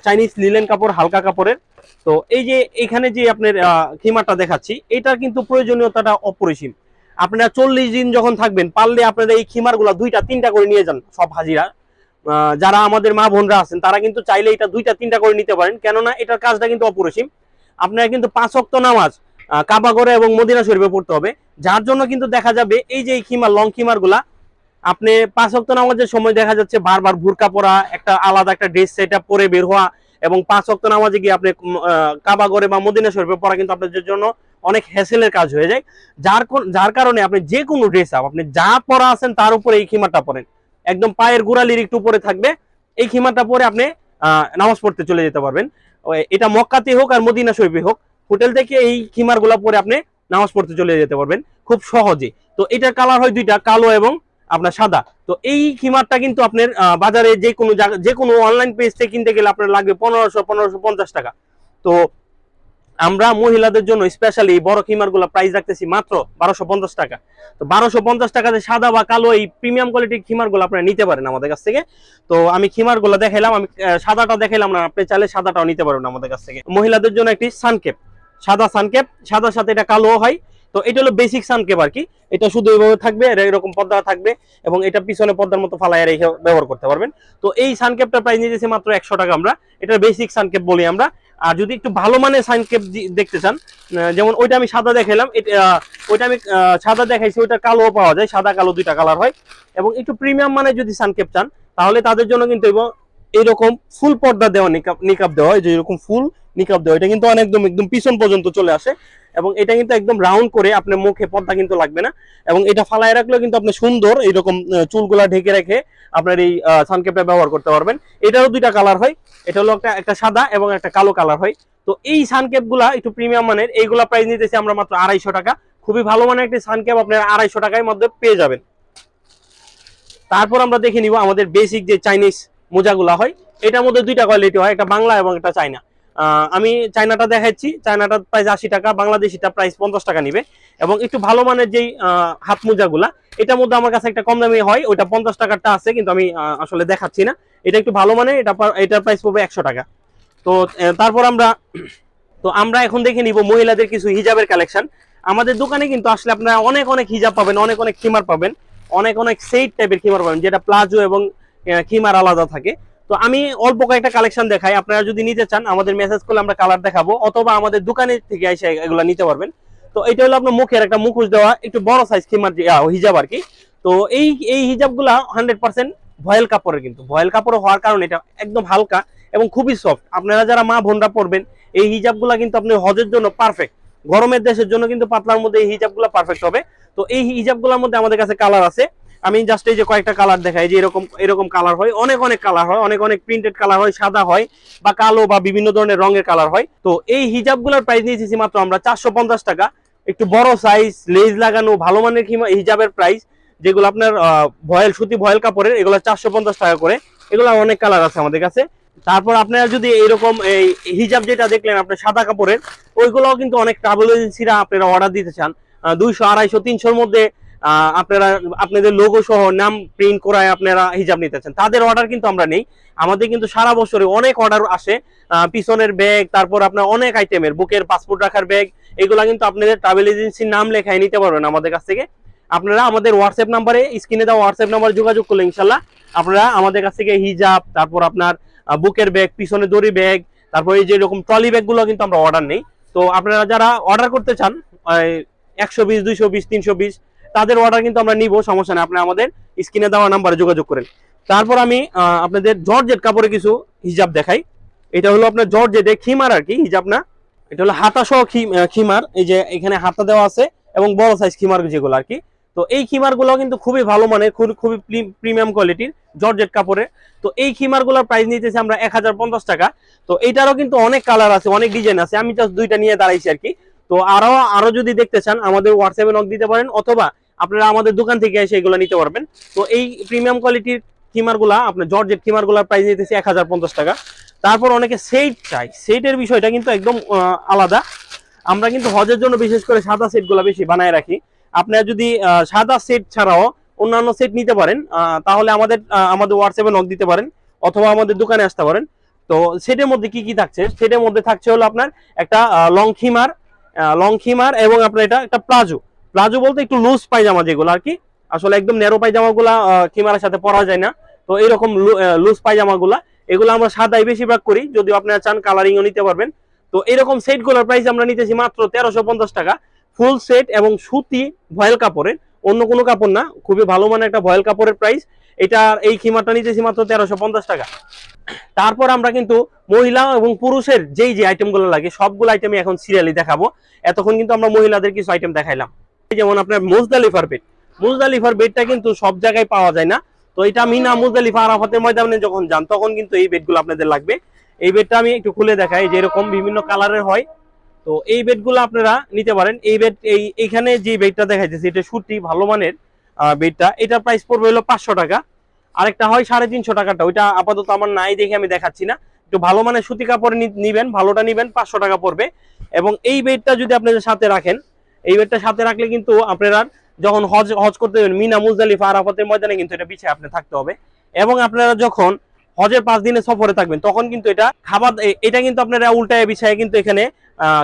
চাইনিজ লিলেন কাপড়, হালকা কাপড়ের। তো এই যে এখানে যে আপনার খিমারটা দেখাচ্ছি, এটার কিন্তু প্রয়োজনীয়তাটা অপরিসীম। আপনারা 40 দিন যখন থাকবেন, পারলে আপনারা এই খিমারগুলো 2টা 3টা করে নিয়ে যান সব হাজিরা, যারা আমাদের মা বোনরা আছেন তারা কিন্তু চাইলে এটা 2টা 3টা করে নিতে পারেন, কেননা এটার কাজটা কিন্তু অপরিসীম। আপনারা কিন্তু 5 ওয়াক্ত নামাজ কাবা ঘরে এবং মদিনা শরীফে পড়তে হবে, যার জন্য কিন্তু দেখা যাবে এই যে খিমার লং খিমার গুলা আপনি 5 ওয়াক্ত নামাজের সময় দেখা যাচ্ছে বারবার বুরকা পরা, একটা আলাদা একটা ড্রেস সেটআপ পরে বের হওয়া, এবং 5 ওয়াক্ত নামাজে গিয়ে আপনি কাবা ঘরে বা মদিনা শরীফে পড়া কিন্তু আপনাদের জন্য অনেক হ্যাসেলের কাজ হয়ে যায়। যার কারণে আপনি যে কোনো ড্রেস আপ আপনি যা পরা আছেন তার উপরে এই খিমারটা পরেন, একদম পায়ের গোড়ালির একটু উপরে থাকবে, এই খিমারটা পরে আপনি নামাজ পড়তে চলে যেতে পারবেন। এটা মক্কাতে হোক আর মদিনা শরীফে হোক, হোটেল থেকে এই খিমার গুলা পরে আপনি নামাজ পড়তে চলে যেতে পারবেন খুব সহজে। তো এটার কালার হয় 2টা, কালো এবং আপনার সাদা। তো এই খিমারটা কিন্তু আপনার বাজারে যে কোনো অনলাইন পেজ থেকে কিনতে গেলে আপনার লাগবে 1550 টাকা। তো আমরা মহিলাদের জন্য স্পেশালি বড় খিমার গুলা প্রাইস রাখতেছি মাত্র 1250 টাকা। তো 1250 টাকাতে সাদা বা কালো এই প্রিমিয়াম কোয়ালিটির খিমার গুলো আপনারা নিতে পারেন আমাদের কাছ থেকে। তো আমি খিমার গুলো দেখাইলাম, আমি সাদাটা দেখাইলাম না, আপনি চাইলে সাদাটাও নিতে পারবেন আমাদের কাছ থেকে। মহিলাদের জন্য একটি সানকেপ, সাদা সানকেপ, সাদার সাথে এটা কালো হয়। তো এটা হলো বেসিক সানকেপ আর কি, এটা শুধু এইভাবে থাকবে, এরকম পর্দা থাকবে এবং এটা পিছনে পর্দার মতো ফালায় রেখে ব্যবহার করতে পারবেন। তো এই সানকেপটা প্রাইস নিয়েছি মাত্র 100 টাকা। আমরা এটা বেসিক সানকেপ বলি আমরা। আর যদি একটু ভালো মানের সানকেপ দেখতে চান, যেমন ওইটা আমি সাদা দেখাইলাম, ওইটা আমি সাদা দেখাইছি, ওইটা কালো পাওয়া যায়, সাদা কালো 2টা কালার হয়। এবং একটু প্রিমিয়াম মানের যদি সানকেপ চান তাহলে তাদের জন্য কিন্তু এইরকম ফুল পর্দা দেওয়া নিকাব দেওয়া হয়, যে এরকম ফুল নিকাব দেওয়া, এটা কিন্তু একদম পিছন পর্যন্ত চলে আসে এবং এটা কিন্তু একদম রাউন্ড করে আপনার মুখে পর্দা কিন্তু লাগবে না। এবং এটা ফালায় রাখলেও কিন্তু আপনি সুন্দর এইরকম চুলগুলা ঢেকে রেখে আপনার এই সানকেপটা ব্যবহার করতে পারবেন। এটারও 2টা কালার হয়, এটা হলো একটা সাদা এবং একটা কালো কালার হয়। তো এই সানকেপ গুলা একটু প্রিমিয়াম মানের, এইগুলা প্রাইস নিতেছি আমরা মাত্র 250 টাকা। খুবই ভালো মানের একটি সানকেপ আপনার 250 টাকার মধ্যে পেয়ে যাবেন। তারপর আমরা দেখে নিব আমাদের বেসিক যে চাইনিজ মোজাগুলা হয়, এটার মধ্যে 2টা কোয়ালিটি হয়, একটা বাংলা এবং একটা চাইনা। আমি চাইনাটা দেখাচ্ছি, চাইনাটার প্রাইস 80 টাকা, বাংলাদেশিটা প্রাইস 50 টাকা নিবে। এবং একটু ভালো মানের যেই হাত মোজাগুলা, এটার মধ্যে আমার কাছে একটা কম দামি হয়, ওইটা 50 টাকারটা আছে কিন্তু আমি আসলে দেখাচ্ছি না। এটা একটু ভালো মানের, এটার প্রাইস পড়বে 100 টাকা। তো তারপর আমরা এখন দেখে নিব মহিলাদের কিছু হিজাবের কালেকশন। আমাদের দোকানে কিন্তু আসলে আপনারা অনেক হিজাব পাবেন, অনেক খিমার পাবেন, অনেক সেট টাইপের খিমার পাবেন, যেটা প্লাজো এবং খিমার আলাদা থাকে। তো আমি অল্প কয়েকটা কালেকশন দেখাই, আপনারা যদি নিতে চান আমাদের মেসেজ করলে আমরা কালার দেখাবো, অথবা আমাদের দোকানে থেকে এসে এগুলো নিতে পারবেন। তো এটা হলো আপনার মুখের একটা মুখোশ দেওয়া একটু বড় সাইজ খিমার হিজাব আর কি। তো এই হিজাবগুলা 100% ভয়েল কাপড়ের, কিন্তু ভয়েল কাপড় হওয়ার কারণে এটা একদম হালকা এবং খুবই সফট। আপনারা যারা মা বোনরা পরবেন এই হিজাবগুলা কিন্তু আপনি হজের জন্য পারফেক্ট, গরমের দেশের জন্য কিন্তু পাতলার মধ্যে এই হিজাবগুলা পারফেক্ট হবে। তো এই হিজাবগুলোর মধ্যে আমাদের কাছে কালার আছে, আমি জাস্ট এই যে কয়েকটা কালার দেখাই, যে এরকম কালার হয়, অনেক কালার হয়, অনেক প্রিন্টেড কালার হয়, সাদা হয় বা কালো বা বিভিন্ন ধরনের রঙের কালার হয়। তো এই হিজাবগুলোর প্রাইস নিয়েছি মাত্র আমরা 450 টাকা। একটু বড় সাইজ লেজ লাগানো ভালো মানের হিজাবের প্রাইস, যেগুলো আপনার সুতি ভয়েল কাপড়ের, এগুলো 450 টাকা করে। এগুলো অনেক কালার আছে আমাদের কাছে। তারপর আপনারা যদি এইরকম এই হিজাব যেটা দেখলেন আপনার সাদা কাপড়ের, ওইগুলোও কিন্তু অনেক ট্রাভেল এজেন্সিরা আপনারা অর্ডার দিতে চান 200, 250, 300-র মধ্যে আপনারা আপনাদের লোগো সহ নাম প্রিন্ট করায় আপনারা হিজাব নিতে চান, তাদের অর্ডার কিন্তু আমরা নেই। আমাদের কিন্তু সারা বছরে অনেক অর্ডার আসে, পিছনের ব্যাগ, তারপর আপনার অনেক আইটেমের বুকের পাসপোর্ট রাখার ব্যাগ, এগুলো কিন্তু আপনাদের ট্রাভেল এজেন্সির নাম লেখায় নিতে পারবেন আমাদের কাছ থেকে। আপনারা আমাদের হোয়াটসঅ্যাপ নাম্বারে, স্ক্রিনে দেওয়া হোয়াটসঅ্যাপ নাম্বারে যোগাযোগ করলে ইনশাল্লাহ আপনারা আমাদের কাছ থেকে হিজাব, তারপর আপনার বুকের ব্যাগ, পিছনে দড়ি ব্যাগ, তারপর এই যে এরকম ট্রলি ব্যাগগুলো কিন্তু আমরা অর্ডার নেই। তো আপনারা যারা অর্ডার করতে চান 120, 220, 320, তাদের অর্ডার কিন্তু আমরা নিব, সমস্যা নেই, আপনি আমাদের স্ক্রিনে দেওয়া নাম্বারে যোগাযোগ করেন। তারপর আমি আপনাদের জর্জেট কাপড়ে কিছু হিজাব দেখাই। এটা হলো আপনার জর্জেটে খিমার আর কি, হিজাব না, এটা হলো হাতা সহ খিমার, এই যে এখানে হাতা দেওয়া আছে এবং বড় সাইজ খিমার যেগুলো আর কি। তো এই খিমার গুলো কিন্তু খুবই ভালো মানের, খুবই প্রিমিয়াম কোয়ালিটির জর্জেট কাপড়ে। তো এই খিমার গুলোর প্রাইস নিতেছি আমরা 1050 টাকা। তো এইটারও কিন্তু অনেক কালার আছে, অনেক ডিজাইন আছে, আমি জাস্ট 2টা নিয়ে দাঁড়াইছি আর কি। তো আরো যদি দেখতে চান আমাদের হোয়াটসঅ্যাপে নক দিতে পারেন, অথবা আপনারা আমাদের দোকান থেকে এসে এগুলো নিতে পারবেন। তো এই প্রিমিয়াম কোয়ালিটির খিমার গুলা আপনার জর্জেট খিমার গুলার প্রাইস নিতেছি 1050 টাকা। তারপর অনেকে সেট চাই, সেটের বিষয়টা কিন্তু একদম আলাদা। আমরা কিন্তু হজের জন্য বিশেষ করে সাদা সেট গুলা বেশি বানায় রাখি। আপনারা যদি সাদা সেট ছাড়াও অন্যান্য সেট নিতে পারেন, তাহলে আমাদের হোয়াটসঅ্যাপে নক দিতে পারেন, অথবা আমাদের দোকানে আসতে পারেন। তো সেটের মধ্যে কি থাকছে, সেটের মধ্যে থাকছে হলো আপনার একটা লং খিমার এবং আপনার এটা একটা প্লাজো বলতে একটু লুজ পায়জামা যেগুলো আর কি, আসলে একদম ন্যারো পায়জামা গুলা খিমারের সাথে পরা যায় না। তো এরকম লুজ পায়জামাগুলা এগুলো আমরা সাদাই বেশিরভাগ করি, যদি আপনারা চান কালারিংও নিতে পারবেন। তো এরকম সেটগুলোর প্রাইস আমরা নিতেছি মাত্র 1350 টাকা, ফুল সেট এবং সুতি ভয়েল কাপড়ের, অন্য কোনো কাপড় না, খুবই ভালো মানের একটা ভয়েল কাপড়ের প্রাইস। এটা এই খিমারটা নিতেছি মাত্র 1350 টাকা। তারপর আমরা কিন্তু মহিলা এবং পুরুষের যেই যে আইটেমগুলো লাগে সবগুলো আইটেমই এখন সিরিয়ালি দেখাবো। এতক্ষণ কিন্তু আমরা মহিলাদের কিছু আইটেম দেখাইলাম, যেমন আপনার মুজদালিফার বেড। মুজদালিফার বেডটা কিন্তু সব জায়গায় পাওয়া যায় না, তো এটা মিনা মুজদালিফা আরাফাতের ময়দানে যখন যান তখন কিন্তু এই বেডগুলো আপনাদের লাগবে। এই বেডটা আমি একটু খুলে দেখাই, যে এরকম বিভিন্ন কালারের হয়। তো এই বেডগুলো আপনারা নিতে পারেন। এই বেড এইখানে যে বেডটা দেখাইতেছি এটা সুতি ভালো মানের বেডটা, এটার প্রাইস পড়বে হলো 500 টাকা। আরেকটা হয় 350 টাকাটা, ওইটা আপাতত আমার নাই দেখে আমি দেখাচ্ছি না। একটু ভালো মানের সুতি কাপড় নিবেন, ভালোটা নিবেন, 500 টাকা পড়বে। এবং এই বেডটা যদি আপনাদের সাথে রাখেন, এই বেডটা সাথে রাখলে কিন্তু আপনারা যখন হজ করতে যাবেন মিনা মুজদালিফা আরাফাতের ময়দানে কিন্তু এটা পিছিয়ে আপনি থাকতে হবে। এবং আপনারা যখন হজের 5 দিনে সফরে থাকবেন তখন কিন্তু এটা খাবার, এটা কিন্তু আপনারা উল্টায় বিছায় কিন্তু এখানে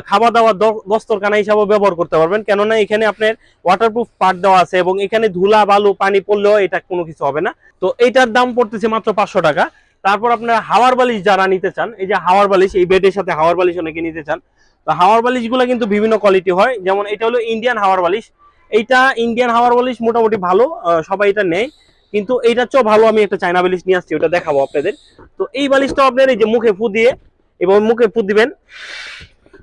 খাওয়া দাওয়া দস্তরখানা হিসাবে ব্যবহার করতে পারবেন, কেননা এখানে আপনার ওয়াটারপ্রুফ পার্ট দেওয়া আছে এবং এখানে ধুলা বালু পানি পড়লেও এটা কোনো কিছু হবে না। তো এইটার দাম পড়তেছে মাত্র 500 টাকা। তারপর আপনারা হাওয়ার বালিশ যারা নিতে চান, এই যে হাওয়ার বালিশ, এই বেডের সাথে হাওয়ার বালিশ অনেকে নিতে চান। তো হাওয়ার বালিশ গুলো কিন্তু বিভিন্ন কোয়ালিটি হয়, যেমন এটা হলো ইন্ডিয়ান হাওয়ার বালিশ। এইটা ইন্ডিয়ান হাওয়ার বালিশ মোটামুটি ভালো, সবাই এটা নেয়, কিন্তু এইটার চেয়েও ভালো আমি একটা চায়না বালিশ নিয়ে আসছি, ওটা দেখাবো আপনাদের। তো এই বালিশটা আপনার এই যে মুখে ফু দিয়ে, এবং মুখে ফু দিবেন,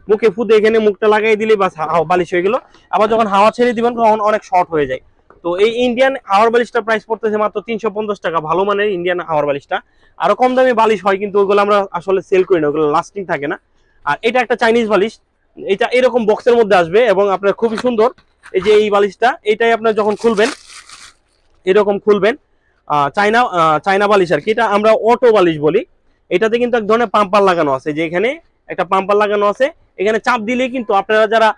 মুখে ফু দিয়ে এখানে মুখটা লাগাই দিলে বাস বালিশ হয়ে গেল। আবার যখন হাওয়া ছেড়ে দিবেন তখন অনেক শর্ট হয়ে যায়। তো এই ইন্ডিয়ান হাওয়ার বালিশটার প্রাইস পড়তেছে মাত্র 350 টাকা, ভালো মানের ইন্ডিয়ান হাওয়ার বালিশটা। আরো কম দামি বালিশ হয় কিন্তু ওইগুলো আমরা আসলে সেল করি না, ওগুলো লাস্টিং থাকে না। আর এটা একটা চাইনিজ বালিশ, এটা এরকম বক্সের মধ্যে আসবে এবং আপনার খুবই সুন্দর। এই যে এই বালিশটা, এটাই আপনার যখন খুলবেন এরকম খুলবেন, চাইনা বালিশ আর কি, এটা আমরা অটো বালিশ বলি। এটাতে কিন্তু এক ধরনের পাম্পার লাগানো আছে, যে এখানে একটা পাম্পার লাগানো আছে, এখানে চাপ দিলেই কিন্তু আপনারা যারা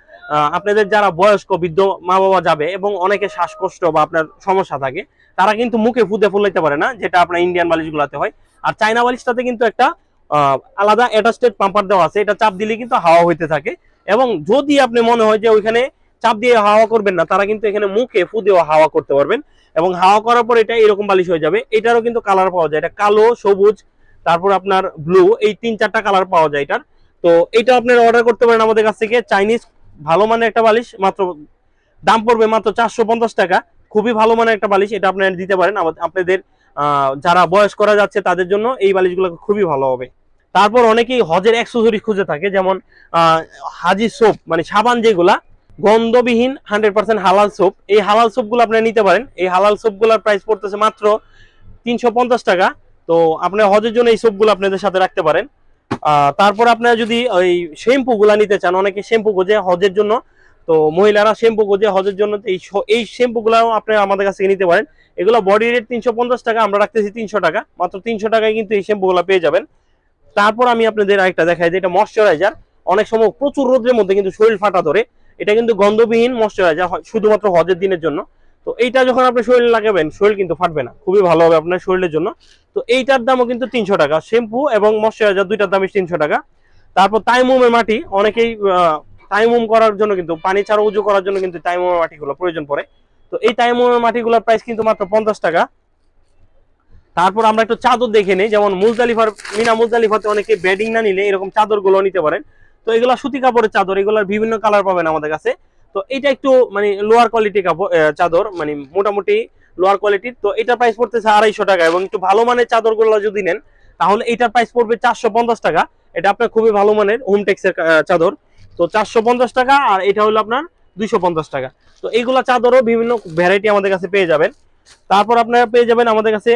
আপনাদের যারা বয়স্ক বৃদ্ধ মা বাবা যাবে এবং অনেকে শ্বাসকষ্ট বা আপনার সমস্যা থাকে, তারা কিন্তু মুখে ফুদে ফুলাইতে পারে না, যেটা আপনার ইন্ডিয়ান বালিশগুলোতে হয়। আর চাইনা বালিশটাতে কিন্তু একটা আলাদা অ্যাটাচড পাম্পার দেওয়া আছে, এটা চাপ দিলে কিন্তু হাওয়া হইতে থাকে। এবং যদি আপনি মনে হয় যে ওইখানে চাপ দিয়ে হাওয়া করবেন না, তারা কিন্তু এখানে মুখে ফু দিয়ে হাওয়া করতে পারবেন, এবং হাওয়া করার পর এটা এরকম বালিশ হয়ে যাবে। এটারও কিন্তু কালার পাওয়া যায়, এটা কালো, সবুজ, তারপর আপনার ব্লু, এই 3-4টা কালার পাওয়া যায় এটার। তো এটা আপনারা অর্ডার করতে পারেন আমাদের কাছ থেকে, চাইনিজ ভালো মানের একটা বালিশ, মাত্র দাম পড়বে মাত্র 450 টাকা। খুবই ভালো মানের একটা বালিশ, এটা আপনারা দিতে পারেন আপনাদের যারা বয়স করা যাচ্ছে তাদের জন্য এই বালিশগুলো খুবই ভালো হবে। তারপর অনেকেই হজের অ্যাকসেসরিজ খুঁজে থাকে, যেমন হাজি সোপ, মানে সাবান যেগুলা গন্ধবিহীন 100% হালাল সোপ, এই হালাল সোপগুলো আপনারা নিতে পারেন। এই হালাল সোপগুলোর প্রাইস পড়তেছে মাত্র 350 টাকা। তো আপনার হজের জন্য এই সোপগুলো আপনাদের সাথে রাখতে পারেন। তারপর আপনারা যদি ওই শ্যাম্পু গুলা নিতে চান, অনেকে শ্যাম্পু খোঁজে হজের জন্য, তো মহিলারা শ্যাম্পু খোঁজে হজের জন্য, এই শ্যাম্পু গুলাও আপনারা আমাদের কাছ থেকে নিতে পারেন। এগুলো বডি রেট 350 টাকা, আমরা রাখতেছি 300 টাকা, মাত্র 300 টাকায় কিন্তু এই শ্যাম্পু গুলা পেয়ে যাবেন। তারপর আমি আপনাদের আরেকটা দেখাই, যে এটা ময়শ্চারাইজার। অনেক সময় প্রচুর রোদের মধ্যে কিন্তু শরীর ফাটা ধরে, এটা কিন্তু গন্ধবিহীন ময়শ্চারাইজার, শুধুমাত্র হজের দিনের জন্য। তো এইটা যখন আপনি শরীরে লাগাবেন শরীর কিন্তু ফাটবে না, খুবই ভালো হবে আপনার শরীরের জন্য। তো এইটার দামও কিন্তু 300 টাকা, শ্যাম্পু এবং ময়শ্চারাইজার দুইটার দামই 300 টাকা। তারপর তাইমুমের মাটি, অনেকেই তাইমুম করার জন্য কিন্তু পানি ছাড়া উজু করার জন্য কিন্তু তাইমুমের মাটিগুলো প্রয়োজন পড়ে। তো এই তাইমুমের মাটিগুলোর প্রাইস কিন্তু মাত্র 50 টাকা। তারপর আমরা একটু চাদর দেখে নিই, যেমন মুজদালিফার মিনা মুজদালিফাতে অনেকে বেডিং না নিলে এরকম চাদর গুলো নিতে পারেন। তো এগুলা সুতি কাপড়ের চাদর, এগুলার বিভিন্ন কালার পাবেন আমাদের কাছে। তো এটা একটু মানে লোয়ার কোয়ালিটি কাপড় চাদর, মানে মোটামুটি লোয়ার কোয়ালিটির। তো এটা প্রাইস পড়তেছে 250 টাকা, এবং একটু ভালো মানের চাদর গুলো যদি নেন তাহলে এটার প্রাইস পড়বে 450 টাকা। এটা আপনার খুবই ভালো মানের হোমটেক্সের চাদর, তো 450 টাকা, আর এটা হলো আপনার 250 টাকা। তো এইগুলা চাদরও বিভিন্ন ভ্যারাইটি আমাদের কাছে পেয়ে যাবেন। তারপর আপনারা পেয়ে যাবেন আমাদের কাছে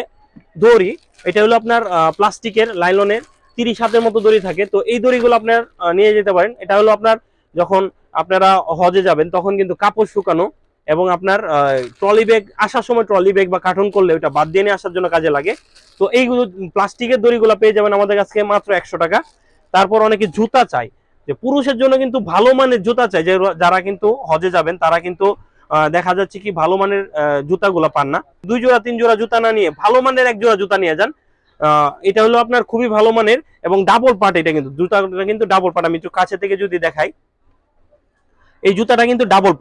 দড়ি, এটা হলো আপনার প্লাস্টিকের লাইলনের 30 হাতের মতো দড়ি থাকে। তো এই দড়িগুলো আপনার নিয়ে যেতে পারেন। এটা হলো আপনার যখন আপনারা হজে যাবেন তখন কিন্তু কাপড় শুকানো এবং আপনার ট্রলি ব্যাগ আসার সময় ট্রলি ব্যাগ বা কার্টুন করলে ওটা বাদ দিয়ে নিয়ে আসার জন্য কাজে লাগে। তো এইগুলো প্লাস্টিকের দড়িগুলো পেয়ে যাবেন আমাদের কাছে মাত্র 100 টাকা। তারপর অনেকে জুতা চাই, যে পুরুষের জন্য কিন্তু ভালো মানের জুতা চাই, যে যারা কিন্তু হজে যাবেন তারা কিন্তু দেখা যাচ্ছে কি ভালো মানের জুতাগুলো পান না। 2 জোড়া 3 জোড়া জুতা না নিয়ে ভালো মানের 1 জোড়া জুতা নিয়ে যান। এটা হলো আপনার খুবই ভালো মানের এবং ডাবল পার্ট, এটা কিন্তু জুতাটা কিন্তু ডাবল পার্ট। আমি একটু কাছে থেকে যদি দেখাই, এই জুতাটা কিন্তু ডাবল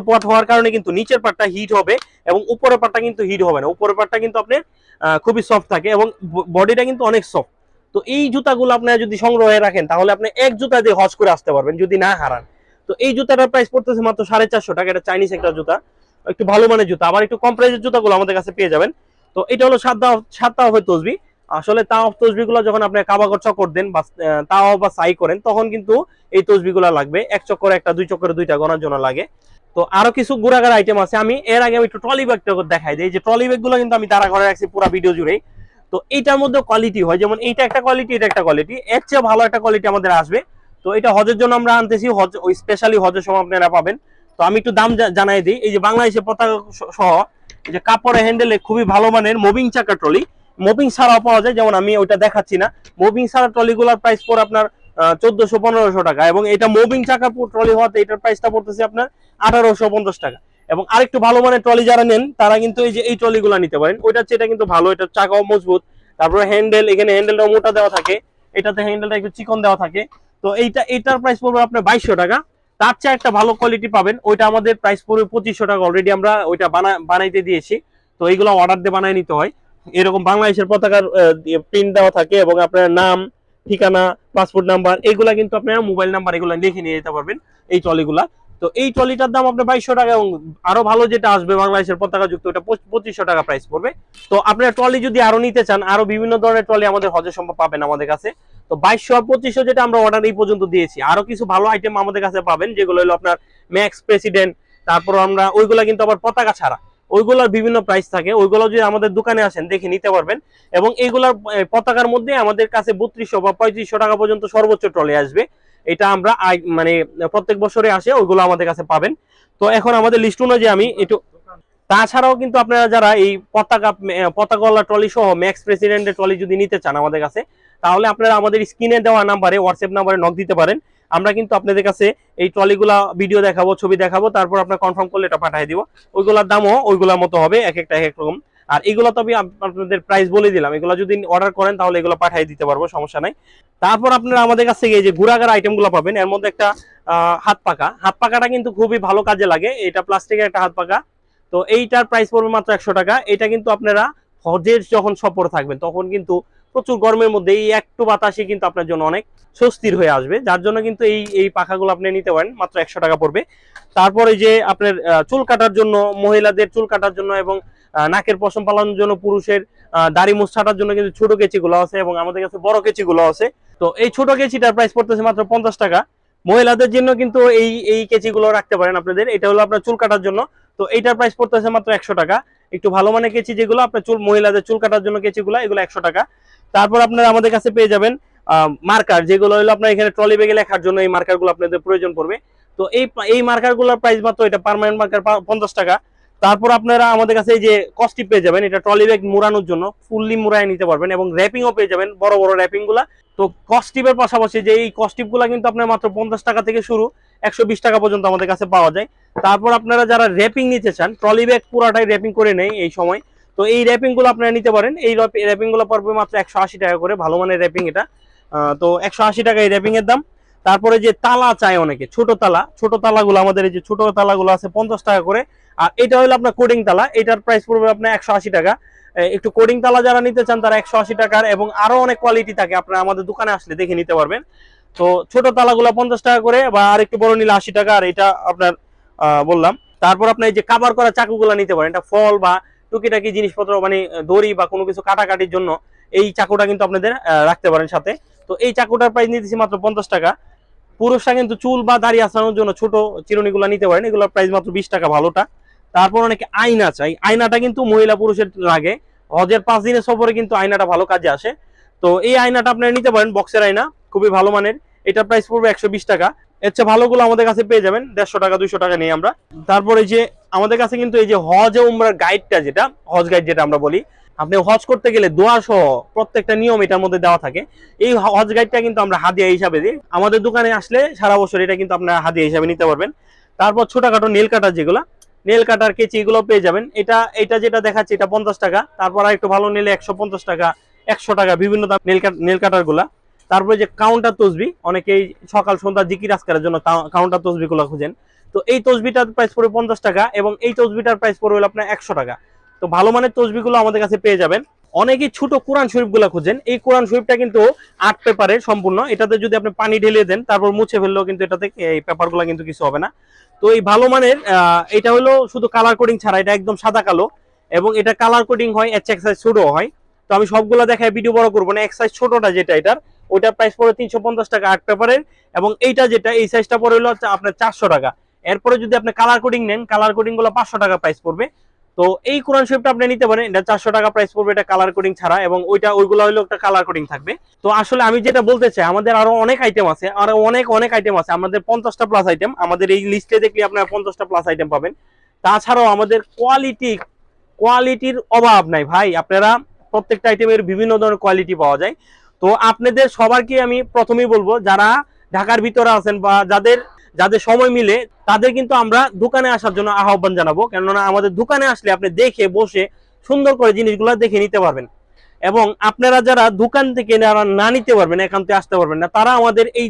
পার্ট হওয়ার কারণে কিন্তু নিচের পার্টটা হিট হবে এবং উপরের পাটটা কিন্তু হিট হবে না, উপরের পাটটা কিন্তু আপনার খুবই সফট থাকে এবং বডিটা কিন্তু অনেক সফট। তো এই জুতাগুলো আপনারা যদি সংগ্রহে রাখেন তাহলে আপনি এক জুতা দিয়ে হজ করে আসতে পারবেন যদি না হারান। তো এই জুতাটার প্রাইস পড়তেছে মাত্র 450 টাকা। এটা চাইনিজ একটা জুতা, একটু ভালো মানের জুতা। আবার একটু কম প্রাইসের জুতাগুলো আমাদের কাছে পেয়ে যাবেন। তো এটা হলো 7 তাওয়াফের তসবিহ। আসলে তাওয়াফ তসবিহগুলো যখন আপনি কাবাগর চক্কর দেন বা তাওয়াফ বা সাই করেন তখন কিন্তু এই তসবিহগুলো লাগবে। এক চক্করে একটা, দুই চক্করে দুইটা গণার জন্য লাগে। তো আরো কিছু গুড়াগাড়া আইটেম আছে। আমি এর আগে একটু ট্রলি ব্যাগটা দেখাই দিই। এই যে ট্রলি ব্যাগগুলো কিন্তু আমি তারা ঘরে রাখছি পুরো ভিডিও জুড়েই। তো এইটার মধ্যে কোয়ালিটি হয়, যেমন এইটা একটা কোয়ালিটি, এটা একটা কোয়ালিটি, এর চেয়ে ভালো একটা কোয়ালিটি আমাদের আসবে। তো এটা হজের জন্য আমরা আনতেছি, হজ ওই স্পেশালি হজের সময় আপনারা পাবেন। তো আমি একটু দাম জানাই দিই। এই যে বাংলাদেশের পতাকা সহ এই যে কাপড়ের হ্যান্ডেলে খুবই ভালো মানের মুভিং চাকা ট্রলি, মুভিং ছাড়াও পাওয়া যায়, যেমন আমি ওইটা দেখাচ্ছি না। মুভিং ছাড়া ট্রলিগুলোর প্রাইস পড়ে আপনার 1400-1500 টাকা, এবং এটা মুভিং চাকা ট্রলি হওয়াতে এটার প্রাইসটা পড়তেছে আপনার 1850 টাকা। এবং আরেকটু ভালো মানের ট্রলি যারা নেন তারা কিন্তু এই যে এই ট্রলিগুলো নিতে পারেন। ওইটার চেয়ে এটা কিন্তু ভালো, এটা চাকাও মজবুত, তারপরে হ্যান্ডেল, এখানে হ্যান্ডেলটাও মোটা দেওয়া থাকে, এটাতে হ্যান্ডেলটা একটু চিকন দেওয়া থাকে। তো এইটার প্রাইস পড়বে আপনার 2200 টাকা। তার চেয়ে একটা ভালো কোয়ালিটি পাবেন, ওইটা আমাদের প্রাইস পড়বে 2500 টাকা। অলরেডি আমরা ওইটা বানাইতে দিয়েছি। তো এইগুলো অর্ডার দিয়ে বানাই নিতে হয়। এরকম বাংলাদেশের পতাকার প্রিন্ট দেওয়া থাকে এবং আপনার নাম, ঠিকানা, পাসপোর্ট নাম্বার এগুলা কিন্তু আপনারা মোবাইল নাম্বার এগুলো লিখে নিয়ে যেতে পারবেন এই ট্রলিগুলা। তো এই ট্রলিটার দাম আপনার 2200 টাকা, এবং আরো ভালো যেটা আসবে বাংলাদেশের পতাকা যুক্ত ওটা 2500 টাকা প্রাইস পড়বে। তো আপনার ট্রলি যদি আরো নিতে চান, আরো বিভিন্ন ধরনের ট্রলি আমাদের হজে সম্ভব পাবেন আমাদের কাছে। তো 2200 আর 2500 যেটা আমরা অর্ডার এই পর্যন্ত দিয়েছি, আরো কিছু ভালো আইটেম আমাদের কাছে পাবেন যেগুলো হলো আপনার ম্যাক্স প্রেসিডেন্ট। তারপর আমরা ওইগুলা কিন্তু আবার পতাকা ছাড়া, ওইগুলোর বিভিন্ন প্রাইস থাকে, ওইগুলো যদি আমাদের দোকানে আসেন দেখে নিতে পারবেন। এবং এইগুলার পতাকার মধ্যে আমাদের কাছে 3200 বা 3500 টাকা পর্যন্ত সর্বোচ্চ ট্রলি আসবে। এটা আমরা মানে প্রত্যেক বছরে আসে, ওইগুলো আমাদের কাছে পাবেন। তো এখন আমাদের লিস্ট অনুযায়ী আমি একটু, তাছাড়াও কিন্তু আপনারা যারা এই পতাকাওয়ালা ট্রলি সহ ম্যাক্স প্রেসিডেন্টের ট্রলি যদি নিতে চান আমাদের কাছে, তাহলে আপনারা আমাদের স্ক্রিনে দেওয়া নাম্বারে, হোয়াটসঅ্যাপ নাম্বারে নক দিতে পারেন। আমরা কিন্তু আপনাদের কাছে এই ট্রলিগুলা ভিডিও দেখাবো, ছবি দেখাবো, তারপর আপনার কনফার্ম করলে এটা পাঠিয়ে দিব। ওইগুলোর দামও ওইগুলোর মতো হবে, এক একটা এক এক রকম। আর এগুলো তো আমি আপনাদের প্রাইস বলে দিলাম, এগুলো যদি অর্ডার করেন তাহলে এগুলো পাঠিয়ে দিতে পারবো, সমস্যা নাই। তারপর আপনারা আমাদের কাছ থেকে এই যে ঘুরাঘাড়া আইটেমগুলো পাবেন। এর মধ্যে একটা হাত পাকাটা কিন্তু খুবই ভালো কাজে লাগে, এটা প্লাস্টিকের একটা হাত পাকা। তো এইটার প্রাইস পড়বে মাত্র 100 টাকা। এটা কিন্তু আপনারা হজের যখন সফর থাকবেন তখন কিন্তু প্রচুর গরমের মধ্যে এই একটু বাতাসে কিন্তু আপনার জন্য অনেক স্বস্তির হয়ে আসবে, যার জন্য কিন্তু এই পাখাগুলো আপনি নিতে পারেন, মাত্র 100 টাকা পড়বে। তারপরে যে আপনার চুল কাটার জন্য, মহিলাদের চুল কাটার জন্য এবং নাকের পশম পালানোর জন্য, পুরুষের দাড়ি মুছ ছাটার জন্য কিন্তু ছোট কেচিগুলো আছে এবং আমাদের কাছে বড় কেচিগুলো আছে। তো এই ছোট কেচিটার প্রাইস পড়তেছে মাত্র 50 টাকা। মহিলাদের জন্য কিন্তু এই কেচিগুলো রাখতে পারেন আপনাদের, এটা হলো আপনার চুল কাটার জন্য। তো এইটার প্রাইস পড়তেছে মাত্র 100 টাকা। একটু ভালো মানের কেচি যেগুলো আপনার মহিলাদের চুল কাটার জন্য কেচিগুলো, এগুলো 100 টাকা। তারপর আপনারা আমাদের কাছে পেয়ে যাবেন মার্কার, যেগুলো হলো আপনার এখানে ট্রলি ব্যাগে লেখার জন্য এই মার্কারগুলো আপনাদের প্রয়োজন পড়বে। তো এই মার্কারগুলোর প্রাইস মাত্র, এটা পার্মানেন্ট মার্কার 50 টাকা। তারপর আপনারা আমাদের কাছে এই যে কস্টিপ পেয়ে যাবেন, এটা ট্রলি ব্যাগ মুড়ানোর জন্য ফুললি মুড়ায় নিতে পারবেন, এবং র্যাপিংও পেয়ে যাবেন, বড় বড় র্যাপিং গুলা। তো কস্টিপের পাশাপাশি যে এই কস্টিপ গুলা কিন্তু আপনার মাত্র 50 টাকা থেকে শুরু, 120 টাকা পর্যন্ত আমাদের কাছে পাওয়া যায়। তারপর আপনারা যারা র্যাপিং নিতে চান, ট্রলি ব্যাগ পুরাটাই র্যাপিং করে নেই এই সময়, তো এই র্যাপিং গুলো আপনারা নিতে পারেন। এই র্যাপিং গুলো পড়বে মাত্র 180 টাকা করে, ভালো মানের র্যাপিং এটা। তো 180 টাকা এই র্যাপিং এর দাম। তারপরে যে তালা চাই অনেকে, ছোট তালাগুলো, আমাদের এই যে ছোট তালাগুলো আছে 50 টাকা করে। আর এটা হলো আপনার কোডিং তালা, এটার প্রাইস পড়বে আপনার 180 টাকা। একটু কোডিং তালা যারা নিতে চান তারা 180 টাকার, এবং আরো অনেক কোয়ালিটি থাকে, আপনারা আমাদের দোকানে আসলে দেখে নিতে পারবেন। তো ছোট তালাগুলো 50 টাকা করে, বা আর একটু বড় নিলে 80 টাকা। আর এটা আপনার বললাম। তারপর আপনি এই যে কাভার করা চাকুগুলো নিতে পারেন, এটা ফল বা টুকিটাকি জিনিসপত্র মানে দড়ি বা কোনো কিছু কাটাকাটির জন্য এই চাকুটা কিন্তু আপনাদের রাখতে পারেন সাথে। তো এই চাকুটার প্রাইস নিতেছি মাত্র 50 টাকা। পুরুষরা কিন্তু চুল বা দাড়ি আসানোর জন্য ছোট চিরুনিগুলো নিতে পারেন, এগুলোর প্রাইস মাত্র 20 টাকা ভালোটা। তারপর অনেকে আয়না চাই, আয়নাটা কিন্তু মহিলা পুরুষের লাগে, হজের 5 দিনের সফরে কিন্তু আয়নাটা ভালো কাজে আসে। তো এই আয়নাটা আপনারা নিতে পারেন, বক্সের আয়না, খুবই ভালো মানের। এটার প্রাইস পড়বে 120 টাকা। এর চেয়ে ভালোগুলো আমাদের কাছে পেয়ে যাবেন 150 টাকা 200 টাকা নিয়ে আমরা। তারপরে যে আমাদের কাছে কিন্তু এই যে হজ ও উমরার গাইডটা, যেটা হজ গাইড যেটা আমরা বলি, আপনি হজ করতে গেলে দোয়া সহ প্রত্যেকটা নিয়ম এটার মধ্যে দেওয়া থাকে। এই হজ গাইডটা কিন্তু আমরা হাদিয়া হিসাবে দিই, আমাদের দোকানে আসলে সারা বছর এটা কিন্তু আপনারা হাদিয়া হিসাবে নিতে পারবেন। তারপর ছোটখাটো নেল কাটার, যেগুলো নেল কাটার কেচি, এগুলো পেয়ে যাবেন। এটা যেটা দেখাচ্ছে এটা 50 টাকা। তারপর আর একটু ভালো নিলে 150 টাকা, 100 টাকা, বিভিন্ন দাম নেল কাটার গুলা। তারপরে যে কাউন্টার তসবি, অনেকেই সকাল সন্ধ্যা জিকির আজকারের জন্য কাউন্টার তসবি গুলো খুঁজেন, তো এই তসবিটার প্রাইস পড়বে 50 টাকা এবং এই তসবিটার প্রাইস পড়বে হলো আপনার 100 টাকা। তো ভালো মানের তসবিগুলো আমাদের কাছে পেয়ে যাবেন। অনেকেই ছোট কোরআন শরীফগুলো খুঁজেন, এই কোরআন শরীফটা কিন্তু আর্ট পেপারে সম্পূর্ণ, এটাতে যদি আপনি পানি ঢেলে দেন তারপর মুছে ফেললেও কিন্তু এটাতে এই পেপারগুলো কিন্তু কিছু হবে না। তো এই ভালো মানের এটা হলো শুধু কালার কোডিং ছাড়া, এটা একদম সাদা কালো এবং এটা কালার কোডিং হয়, এক সাইজ ছোটও হয়। তো আমি সবগুলো দেখায় ভিডিও বড় করবো না। এক সাইজ ছোটটা যেটা এটার, ওইটার প্রাইস পড়ে 350 টাকা আর্ট পেপারের, এবং এইটা যেটা এই সাইজটা পড়ে হলো আপনার 400 টাকা। এরপরে যদি আপনি কালার কোডিং নেন, কালার কোডিং গুলো 500 টাকা প্রাইস পড়বে। তো এই কোরআন শরীফটা আপনি নিতে পারেন, এটা 400 টাকা প্রাইস পড়বে, এটা কালার কোডিং ছাড়া, এবং ওইগুলো হলো একটা কালার কোডিং থাকবে। তো আসলে আমি যেটা বলতে চাই, আমাদের আরো অনেক আইটেম আছে, আরো অনেক আইটেম আছে, আমাদের 50টা প্লাস আইটেম, আমাদের এই লিস্টে দেখলে আপনারা 50টা প্লাস আইটেম পাবেন। তাছাড়াও আমাদের কোয়ালিটির অভাব নাই ভাই, আপনারা প্রত্যেকটা আইটেমের বিভিন্ন ধরনের কোয়ালিটি পাওয়া যায়। তো আপনাদের সবারকে আমি প্রথমেই বলবো, যারা ঢাকার ভিতরে আছেন বা যাদের সময় মিলে, তাদের কিন্তু আমরা দোকানে আসার জন্য আহ্বান জানাবো। কেননা আমাদের দোকানে আসলে আপনি দেখে বসে সুন্দর করে জিনিসগুলো দেখে নিতে পারবেন, এবং আপনারা যারা দোকান থেকে না নিতে পারবেন, এখানতে আসতে পারবেন না, তারা আমাদের এই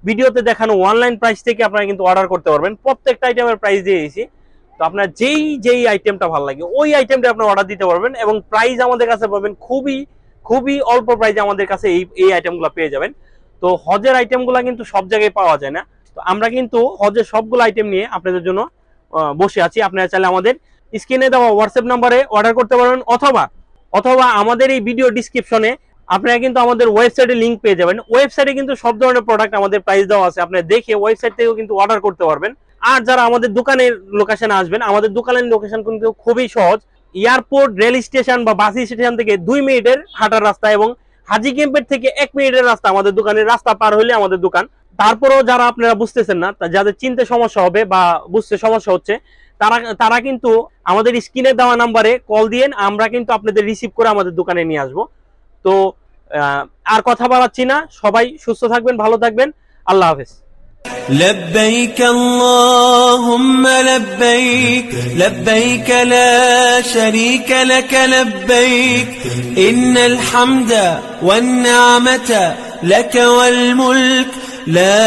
ভিডিওতে দেখানো অনলাইন প্রাইস থেকে আপনারা কিন্তু অর্ডার করতে পারবেন। প্রত্যেকটা আইটেমের প্রাইস দিয়েছি। তো আপনার যেই আইটেমটা ভালো লাগে ওই আইটেমটা আপনি অর্ডার দিতে পারবেন, এবং প্রাইস আমাদের কাছে পাবেন খুবই অল্প প্রাইসে আমাদের কাছে এই আইটেমগুলো পেয়ে যাবেন। তো হজের আইটেমগুলো কিন্তু সব জায়গায় পাওয়া যায় না। তো আমরা কিন্তু হজের সবগুলো আইটেম নিয়ে আপনাদের জন্য বসে আছি। আপনারা চাইলে আমাদের স্ক্রিনে দেওয়া হোয়াটসঅ্যাপ নাম্বারে অর্ডার করতে পারবেন, অথবা আমাদের এই ভিডিও ডিসক্রিপশনে আপনারা কিন্তু আমাদের ওয়েবসাইটে লিংক পেয়ে যাবেন। ওয়েবসাইটে কিন্তু সব ধরনের প্রোডাক্ট আমাদের প্রাইস দেওয়া আছে, আপনারা দেখে ওয়েবসাইট থেকেও কিন্তু অর্ডার করতে পারবেন। আর যারা আমাদের দোকানের লোকেশনে আসবেন, আমাদের দোকানের লোকেশন কিন্তু খুবই সহজ। এয়ারপোর্ট, রেল স্টেশন বা বাস স্টেশন থেকে 2 মিনিটের হাঁটার রাস্তা, এবং হাজি ক্যাম্পের থেকে 1 মিনিটের রাস্তা আমাদের দোকানের রাস্তা পার হলে আমাদের দোকান। তারপরেও যারা আপনারা বুঝতেছেন না, যাদের চিনতে সমস্যা হবে বা বুঝতে সমস্যা হচ্ছে, তারা কিন্তু আমাদের স্ক্রিনে দেওয়া নাম্বারে কল দিয়েন, আমরা কিন্তু আপনাদের রিসিভ করে আমাদের দোকানে নিয়ে আসবো। তো আর কথা বাড়াচ্ছি না, সবাই সুস্থ থাকবেন, ভালো থাকবেন, আল্লাহ হাফেজ। لبيك اللهم لبيك لبيك لا شريك لك لبيك إن الحمد والنعمة لك والملك لا